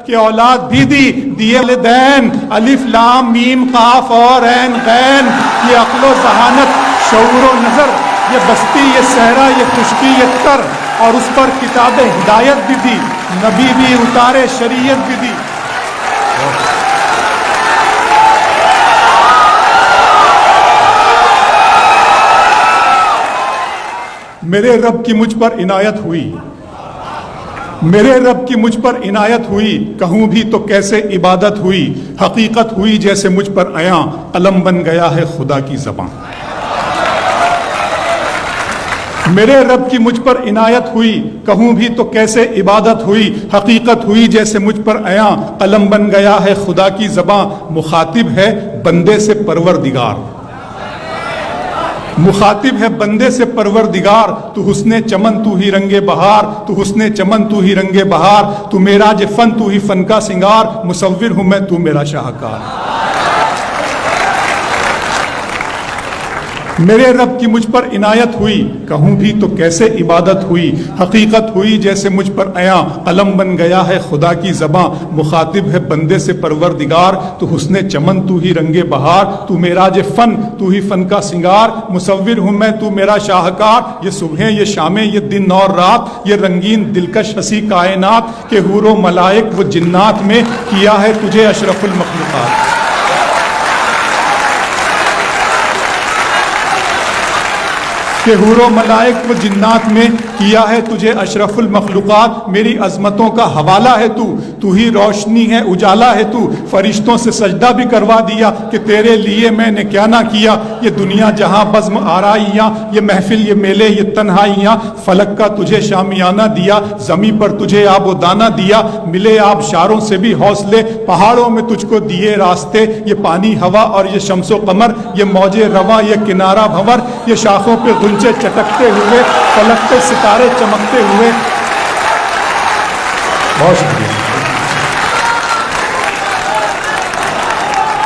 کہ اولاد بھی دی دیے والدین الف لام میم قاف اور عین غین، یہ عقل و ذہانت شعور و نظر، یہ بستی یہ صحرا یہ خشکی یہ تر، اور اس پر کتاب ہدایت بھی دی، نبی بھی اتارے شریعت بھی دی۔ میرے رب کی مجھ پر عنایت ہوئی، میرے رب کی مجھ پر عنایت ہوئی، کہوں بھی تو کیسے عبادت ہوئی، حقیقت ہوئی جیسے مجھ پر عیاں، قلم بن گیا ہے خدا کی زبان۔ میرے رب کی مجھ پر عنایت ہوئی، کہوں بھی تو کیسے عبادت ہوئی، حقیقت ہوئی جیسے مجھ پر عیاں، قلم بن گیا ہے خدا کی زبان۔ مخاطب ہے بندے سے پروردگار، مخاطب ہے بندے سے پروردگار، تو حسن چمن تو ہی رنگ بہار، تو حسن چمن تو ہی رنگ بہار، تو معراج فن تو ہی فن کا سنگار، مصور ہوں میں تو میرا شاہکار۔ میرے رب کی مجھ پر عنایت ہوئی، کہوں بھی تو کیسے عبادت ہوئی، حقیقت ہوئی جیسے مجھ پر عیاں، قلم بن گیا ہے خدا کی زباں۔ مخاطب ہے بندے سے پروردگار، تو حسن چمن تو ہی رنگ بہار، تو معراج فن تو ہی فن کا سنگار، مصور ہوں میں تو میرا شاہکار۔ یہ صبحیں یہ شامیں یہ دن اور رات، یہ رنگین دلکش ہنسی کائنات، کہ حور و ملائک و جنات میں کیا ہے تجھے اشرف المخلوقات۔ کہ حور و ملائک و جنات میں کیا ہے تجھے اشرف المخلوقات۔ میری عظمتوں کا حوالہ ہے تو ہی روشنی ہے اجالا ہے تو، فرشتوں سے سجدہ بھی کروا دیا کہ تیرے لیے میں نے کیا نہ کیا۔ یہ دنیا جہاں بزم آرائیاں، یہ محفل یہ میلے یہ تنہائیاں، فلک کا تجھے شامیانہ دیا، زمین پر تجھے آب و دانہ دیا، ملے آبشاروں سے بھی حوصلے، پہاڑوں میں تجھ کو دیے راستے، یہ پانی ہوا اور یہ شمس و قمر، یہ موج رواں یہ کنارہ بھنور، یہ شاخوں پہ غنچے چٹکتے ہوئے، فلک پہ ستارے چمکتے ہوئے۔ بہت شکریہ۔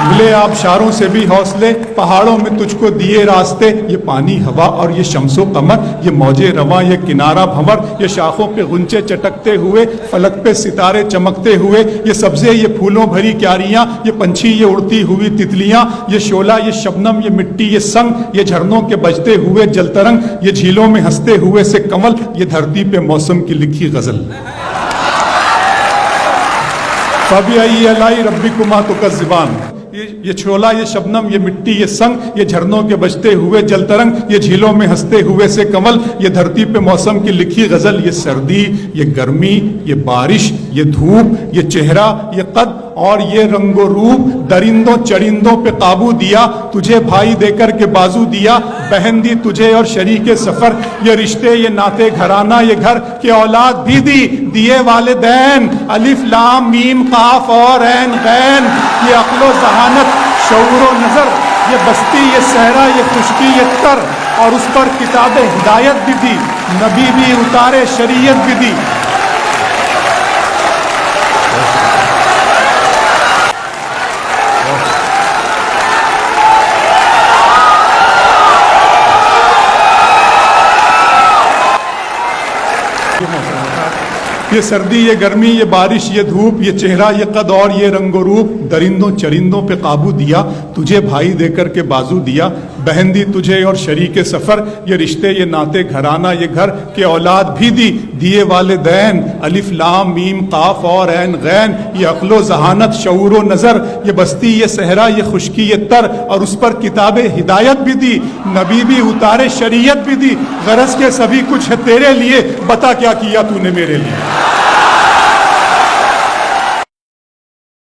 ملے آبشاروں سے بھی حوصلے، پہاڑوں میں تجھ کو دیے راستے، یہ پانی ہوا اور یہ شمس و قمر، یہ موج رواں یہ کنارہ بھنور، یہ شاخوں پہ غنچے چٹکتے ہوئے، فلک پہ ستارے چمکتے ہوئے، یہ سبزے یہ پھولوں بھری کیاریاں، یہ پنچھی یہ اڑتی ہوئی تتلیاں، یہ شعلہ یہ شبنم یہ مٹی یہ سنگ، یہ جھرنوں کے بجتے ہوئے جل ترنگ، یہ جھیلوں میں ہنستے ہوئے سے کمل، یہ دھرتی پہ موسم کی لکھی غزل۔ فَبِأَيِّ آلَاءِ رَبِّكُمَا تُكَذِّبَانِ، یہ چھولا یہ شبنم یہ مٹی یہ سنگ، یہ جھرنوں کے بجتے ہوئے جل ترنگ، یہ جھیلوں میں ہنستے ہوئے سے کمل، یہ دھرتی پہ موسم کی لکھی غزل۔ یہ سردی یہ گرمی یہ بارش یہ دھوپ یہ چہرہ یہ قد اور یہ رنگ و روپ، درندوں چرندوں پہ قابو دیا، تجھے بھائی دے کر کے بازو دیا، بہن دی تجھے اور شریک سفر، یہ رشتے یہ ناتے گھرانہ یہ گھر، کہ اولاد بھی دی دیے والدین الف لام میم قاف اور عین غین، یہ عقل و ذہانت شعور و نظر، یہ بستی یہ صحرا یہ خشکی یہ تر، اور اس پر کتاب ہدایت بھی دی، نبی بھی اتارے شریعت بھی دی۔ یہ سردی یہ گرمی یہ بارش یہ دھوپ، یہ چہرہ یہ قد اور یہ رنگ و روپ، درندوں چرندوں پہ قابو دیا، تجھے بھائی دے کر کے بازو دیا، بہن دی تجھے اور شریک سفر، یہ رشتے یہ ناتے گھرانہ یہ گھر، کہ اولاد بھی دی دیے والدین الف لام میم قاف اور عین غین، یہ عقل و ذہانت شعور و نظر، یہ بستی یہ صحرا یہ خشکی یہ تر، اور اس پر کتاب ہدایت بھی دی، نبی بھی اتارے شریعت بھی دی۔ غرض کے سبھی کچھ ہے تیرے لیے، بتا کیا کیا تو نے میرے لیے۔